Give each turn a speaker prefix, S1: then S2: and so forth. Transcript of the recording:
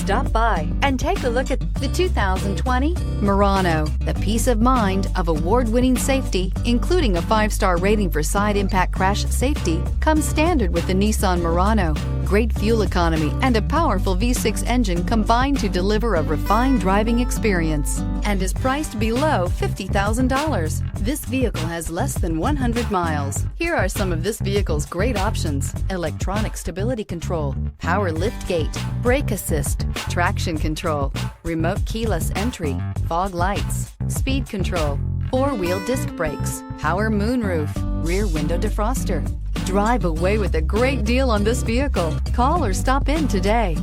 S1: Stop by and take a look at the 2020 Murano. The peace of mind of award-winning safety, including a 5-star rating for side impact crash safety, comes standard with the Nissan Murano. Great fuel economy and a powerful V6 engine combine to deliver a refined driving experience and is priced below $50,000. This vehicle has less than 100 miles. Here are some of this vehicle's great options: electronic stability control, power liftgate, brake assist, traction control, remote keyless entry, fog lights, speed control, 4-wheel disc brakes, power moonroof, rear window defroster. Drive away with a great deal on this vehicle. Call or stop in today.